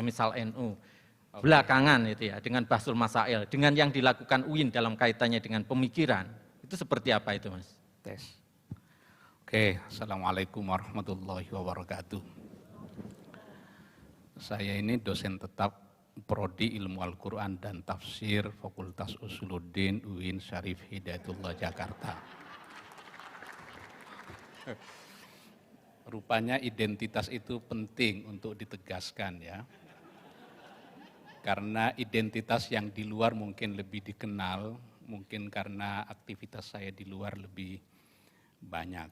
misal NU. Belakangan itu ya, dengan Bahsul Masail, dengan yang dilakukan UIN dalam kaitannya dengan pemikiran, itu seperti apa itu Mas? Tes. Oke, Assalamualaikum warahmatullahi wabarakatuh. Saya ini dosen tetap Prodi Ilmu Al-Quran dan Tafsir Fakultas Usuluddin UIN Syarif Hidayatullah Jakarta. Rupanya identitas itu penting untuk ditegaskan ya. Karena identitas yang di luar mungkin lebih dikenal, mungkin karena aktivitas saya di luar lebih banyak.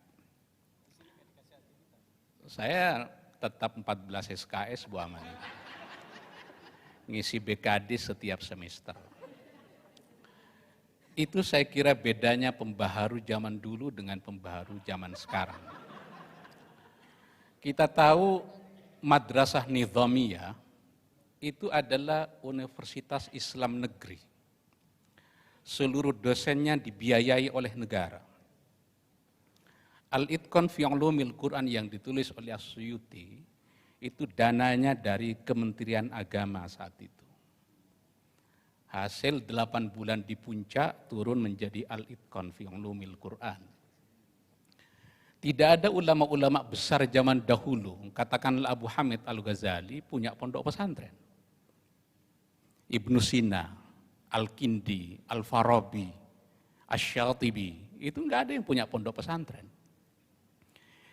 Saya tetap 14 SKS Bu Aman. Ngisi BKD setiap semester. Itu saya kira bedanya pembaharu zaman dulu dengan pembaharu zaman sekarang. Kita tahu Madrasah Nizamiyah itu adalah universitas Islam negeri. Seluruh dosennya dibiayai oleh negara. Al-Itqan fi Ulumil Quran yang ditulis oleh As-Suyuti itu dananya dari Kementerian Agama saat itu. Hasil 8 bulan di puncak turun menjadi Al-Itqan fi Ulumil Quran. Tidak ada ulama-ulama besar zaman dahulu, katakanlah Abu Hamid Al-Ghazali punya pondok pesantren. Ibnu Sina, Al-Kindi, Al-Farabi, Asy-Syatibi, itu enggak ada yang punya pondok pesantren.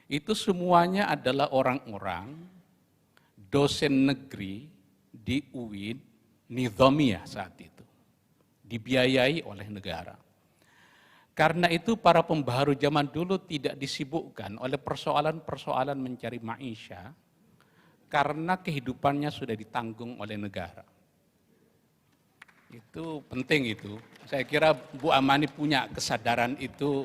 Itu semuanya adalah orang-orang dosen negeri di UIN Nizamiyah saat itu, dibiayai oleh negara. Karena itu para pembaharu zaman dulu tidak disibukkan oleh persoalan-persoalan mencari maisha, karena kehidupannya sudah ditanggung oleh negara. Itu penting itu. Saya kira Bu Amani punya kesadaran itu.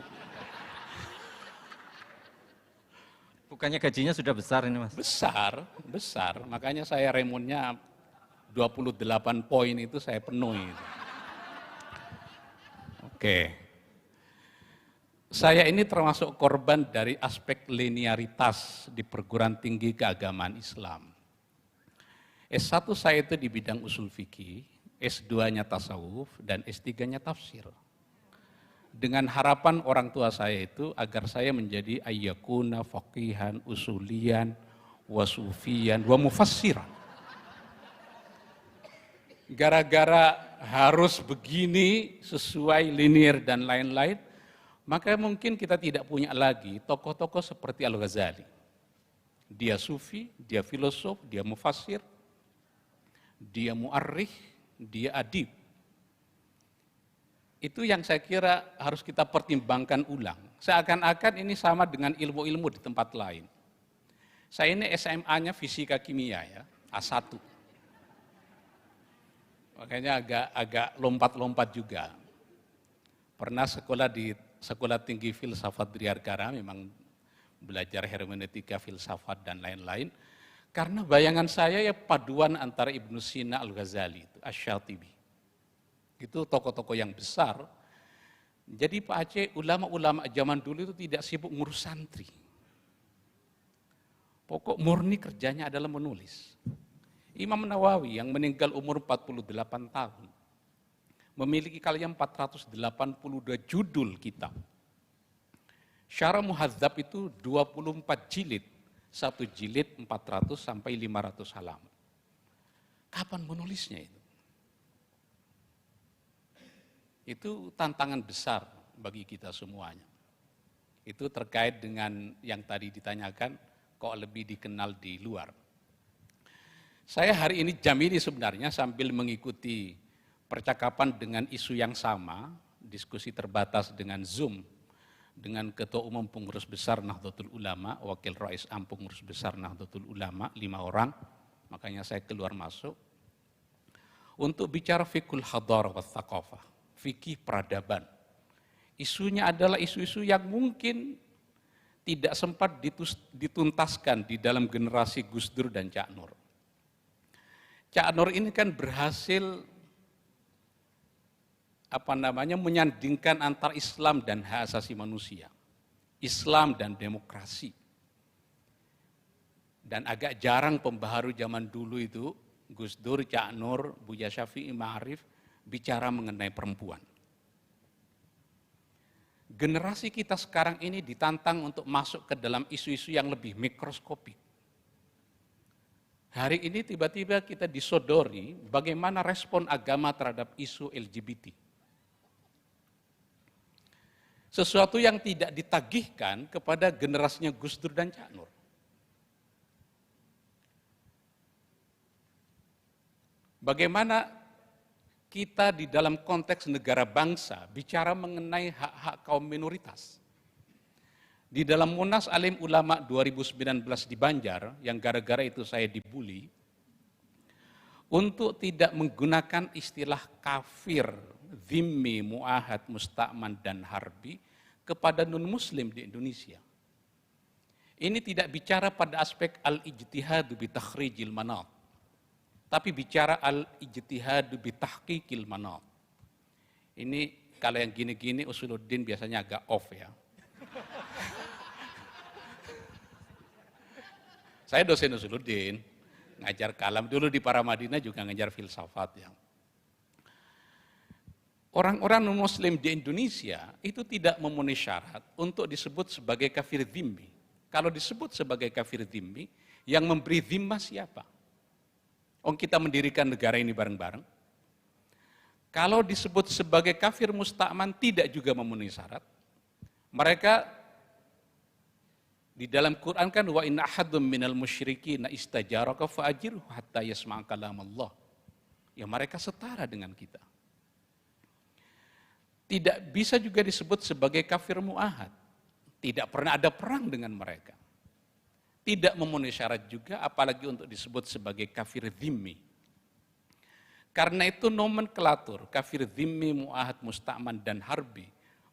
Bukannya gajinya sudah besar ini Mas? Besar. Makanya saya remunnya 28 poin itu saya penuhi. Oke. Saya ini termasuk korban dari aspek linearitas di perguruan tinggi keagamaan Islam. S1 saya itu di bidang usul fikih, S2-nya tasawuf, dan S3-nya tafsir. Dengan harapan orang tua saya itu agar saya menjadi ayyakuna faqihan, usulian, wasufian, wa mufassiran. Gara-gara harus begini sesuai linear dan lain-lain, maka mungkin kita tidak punya lagi tokoh-tokoh seperti Al-Ghazali. Dia sufi, dia filosof, dia mufassir, dia mu'arrikh, dia adib. Itu yang saya kira harus kita pertimbangkan ulang. Seakan-akan ini sama dengan ilmu-ilmu di tempat lain. Saya ini SMA-nya fisika kimia ya, A1. Makanya agak lompat-lompat juga. Pernah sekolah di Sekolah Tinggi Filsafat Dirgantara, memang belajar hermeneutika, filsafat dan lain-lain. Karena bayangan saya ya paduan antara Ibnu Sina, Al-Ghazali, Asy-Syatibi. Itu tokoh-tokoh yang besar. Jadi Pak Aceh, ulama-ulama zaman dulu itu tidak sibuk ngurus santri. Pokok murni kerjanya adalah menulis. Imam Nawawi yang meninggal umur 48 tahun, memiliki kalian 482 judul kitab. Syarah Muhadzab itu 24 jilid, satu jilid 400 sampai 500 halaman. Kapan menulisnya itu? Itu tantangan besar bagi kita semuanya. Itu terkait dengan yang tadi ditanyakan, kok lebih dikenal di luar. Saya hari ini jam ini sebenarnya sambil mengikuti percakapan dengan isu yang sama, diskusi terbatas dengan Zoom, dengan Ketua Umum Pengurus Besar Nahdlatul Ulama, Wakil Rais Am Pengurus Besar Nahdlatul Ulama, 5 orang, makanya saya keluar masuk, untuk bicara fikul hadar wa thaqafah, fikih peradaban. Isunya adalah isu-isu yang mungkin tidak sempat dituntaskan di dalam generasi Gus Dur dan Cak Nur. Cak Nur ini kan berhasil menyandingkan antara Islam dan hak asasi manusia, Islam dan demokrasi. Dan agak jarang pembaharu zaman dulu itu Gus Dur, Cak Nur, Buya Syafi'i Ma'arif bicara mengenai perempuan. Generasi kita sekarang ini ditantang untuk masuk ke dalam isu-isu yang lebih mikroskopik. Hari ini tiba-tiba kita disodori bagaimana respon agama terhadap isu LGBT. Sesuatu yang tidak ditagihkan kepada generasinya Gus Dur dan Cak Nur. Bagaimana kita di dalam konteks negara bangsa bicara mengenai hak-hak kaum minoritas. Di dalam Munas Alim Ulama 2019 di Banjar, yang gara-gara itu saya dibully, untuk tidak menggunakan istilah kafir, dhimmi, mu'ahad, musta'man, dan harbi kepada non-muslim di Indonesia. Ini tidak bicara pada aspek al-ijtihadu bi takhrijil manat, tapi bicara al-ijtihadu bi tahqiqil manat. Ini kalau yang gini-gini Usuluddin biasanya agak off ya. Saya dosen Usuluddin, ngajar kalam dulu di Paramadina juga ngajar filsafat ya. Orang-orang non-muslim di Indonesia itu tidak memenuhi syarat untuk disebut sebagai kafir dhimmi. Kalau disebut sebagai kafir dhimmi, yang memberi dhimmah siapa? Kita mendirikan negara ini bareng-bareng. Kalau disebut sebagai kafir musta'man tidak juga memenuhi syarat. Mereka di dalam Quran kan wa inna ahadum minal musyrikin istajaraka fa'ajirhu hatta yasma'a kalam Allah. Ya mereka setara dengan kita. Tidak bisa juga disebut sebagai kafir mu'ahad. Tidak pernah ada perang dengan mereka. Tidak memenuhi syarat juga apalagi untuk disebut sebagai kafir dhimmi. Karena itu nomenklatur kafir dhimmi, mu'ahad, musta'man dan harbi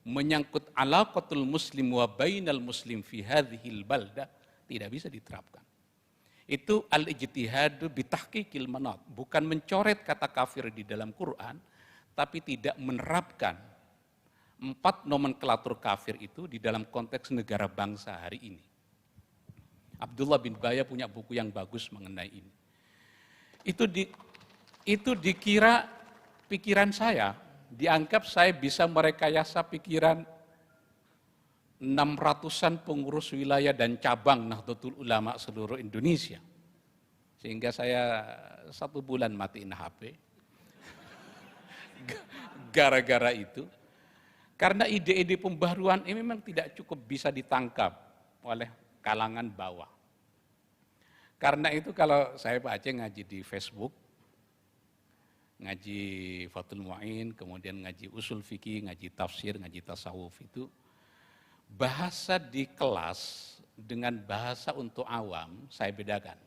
menyangkut alaqatul muslim wa bainal muslim fi hadhil balda tidak bisa diterapkan. Itu al-ijtihadu bi tahqiqil manat, bukan mencoret kata kafir di dalam Quran, tapi tidak menerapkan 4 nomenklatur kafir itu di dalam konteks negara bangsa hari ini. Abdullah bin Baya punya buku yang bagus mengenai ini. Itu dikira pikiran saya, dianggap saya bisa merekayasa pikiran 600-an pengurus wilayah dan cabang Nahdlatul Ulama seluruh Indonesia. Sehingga saya 1 bulan matiin HP. Gara-gara itu. Karena ide-ide pembaharuan ini memang tidak cukup bisa ditangkap oleh kalangan bawah. Karena itu kalau saya Pak Aceh ngaji di Facebook, ngaji Fathul Mu'in, kemudian ngaji usul fikih, ngaji tafsir, ngaji tasawuf itu, bahasa di kelas dengan bahasa untuk awam saya bedakan.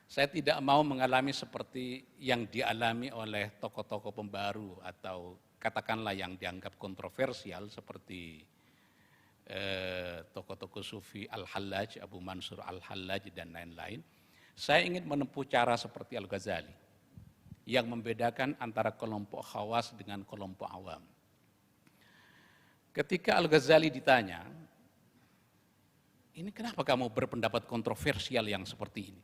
Saya tidak mau mengalami seperti yang dialami oleh tokoh-tokoh pembaru atau katakanlah yang dianggap kontroversial seperti tokoh-tokoh sufi Al-Hallaj, Abu Mansur Al-Hallaj dan lain-lain. Saya ingin menempuh cara seperti Al-Ghazali yang membedakan antara kelompok khawas dengan kelompok awam. Ketika Al-Ghazali ditanya, ini kenapa kamu berpendapat kontroversial yang seperti ini?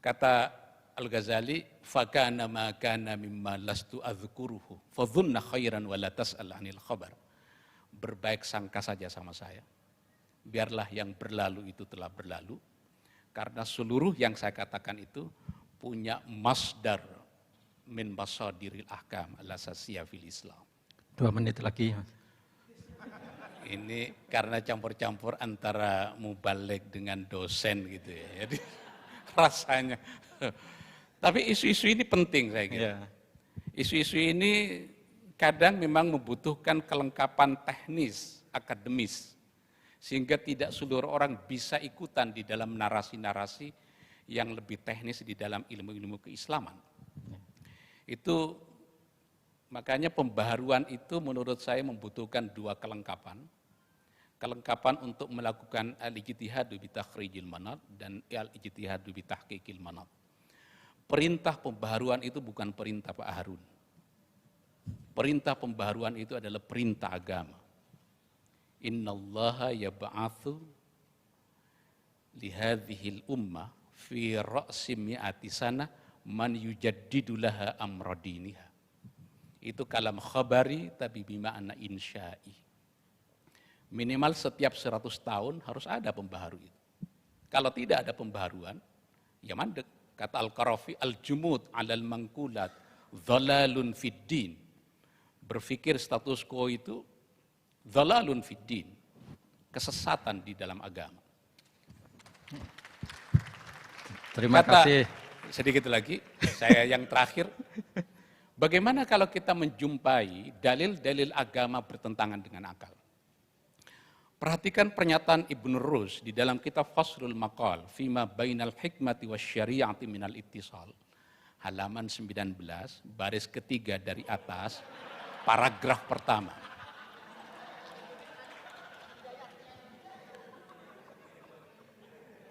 Kata Al-Ghazali, fakana ma kana mimma lastu adzkuruhu fadhunna khairan wa la tas'al 'anil khabar. Berbaik sangka saja sama saya. Biarlah yang berlalu itu telah berlalu, karena seluruh yang saya katakan itu punya masdar min masadiril ahkam al-asasiyah fil Islam. 2 menit lagi. Ini karena campur-campur antara mubaligh dengan dosen gitu ya. Jadi rasanya. Tapi isu-isu ini penting saya kira. Isu-isu ini kadang memang membutuhkan kelengkapan teknis, akademis. Sehingga tidak seluruh orang bisa ikutan di dalam narasi-narasi yang lebih teknis di dalam ilmu-ilmu keislaman. Itu makanya pembaharuan itu menurut saya membutuhkan 2 kelengkapan. Kelengkapan untuk melakukan al-ijtihadu bi takhrijil manat dan al-ijtihadu bi tahqiqil manat. Perintah pembaharuan itu bukan perintah Pak Harun. Perintah pembaharuan itu adalah perintah agama. Innallaha yab'atsu li hadhil ummah fi ra'si mi'ati sana man yujaddidu laha amra diniha. Itu kalam khabari tapi bima'na insya'i. Minimal setiap 100 tahun harus ada pembaharu itu. Kalau tidak ada pembaharuan, ya mandek. Kata Al-Qarafi, al-jumud alal mangkulat, dhalalun fid din. Berpikir status quo itu dhalalun fid din, kesesatan di dalam agama. Terima kasih. Sedikit lagi, saya yang terakhir. Bagaimana kalau kita menjumpai dalil-dalil agama bertentangan dengan akal? Perhatikan pernyataan Ibnu Rus di dalam kitab Faslul Maqal fima bainal hikmati wasyari'ati minal ittisal. Halaman 19, baris ketiga dari atas, paragraf pertama.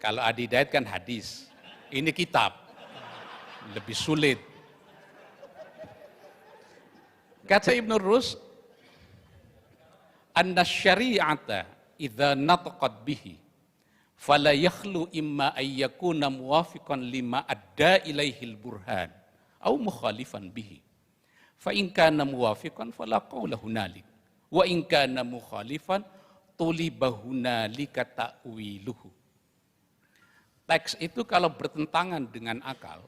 Kalau adidayat kan hadis, ini kitab, lebih sulit. Kata Ibnu Rus, anna syari'ata idza nataqat bihi fala yakhlu imma ay yakuna muwafiqan lima adda ilaihil burhan au mukhalifan bihi. Fa in kana muwafiqan fala qawla hunalik wa in kana mukhalifan tuliba hunalika ta'wiluhu. Teks itu kalau bertentangan dengan akal,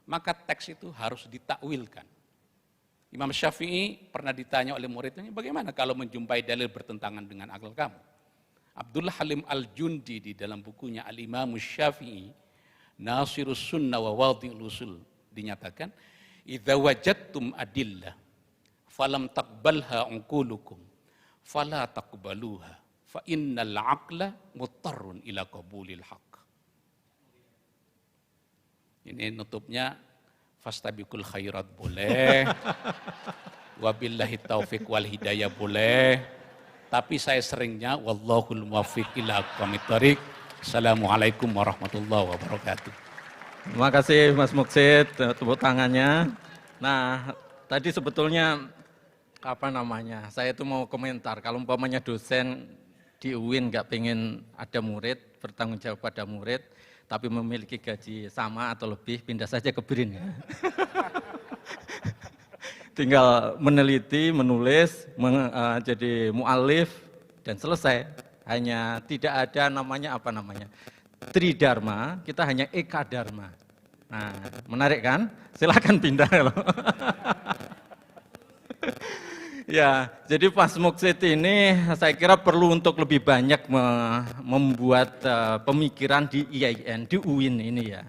maka teks itu harus ditakwilkan. Imam Syafi'i pernah ditanya oleh muridnya, bagaimana kalau menjumpai dalil bertentangan dengan akal kamu? Abdullah Halim Al-Jundi di dalam bukunya Al-Imam Syafi'i, Nasirus Sunnah wa Wadhi'ul Usul, dinyatakan, idza wajadtum adillah falam taqbalha uqulukum fala taqbaluha fa innal aqla muttarrun ila qabulil haqq. Ini nutupnya, fastabiqul khairat boleh, wabillahi taufik wal hidayah boleh, tapi saya seringnya wallahul muwaffiq ila aqwamit thoriq. Assalamualaikum warahmatullahi wabarakatuh. Terima kasih Mas Muksid, tepuk tangannya. Nah, tadi sebetulnya saya itu mau komentar, kalau umpamanya dosen di UIN nggak pengen ada murid, bertanggung jawab pada murid, tapi memiliki gaji sama atau lebih, pindah saja ke BRIN. Ya. Tinggal meneliti, menulis, jadi mu'alif, dan selesai. Hanya tidak ada tridharma, kita hanya eka dharma. Nah, menarik kan? Silakan pindah loh. Ya, jadi Mas Muksid ini saya kira perlu untuk lebih banyak membuat pemikiran di IAIN, di UIN ini ya.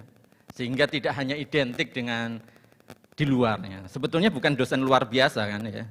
Sehingga tidak hanya identik dengan di luarnya. Sebetulnya bukan dosen luar biasa kan ya.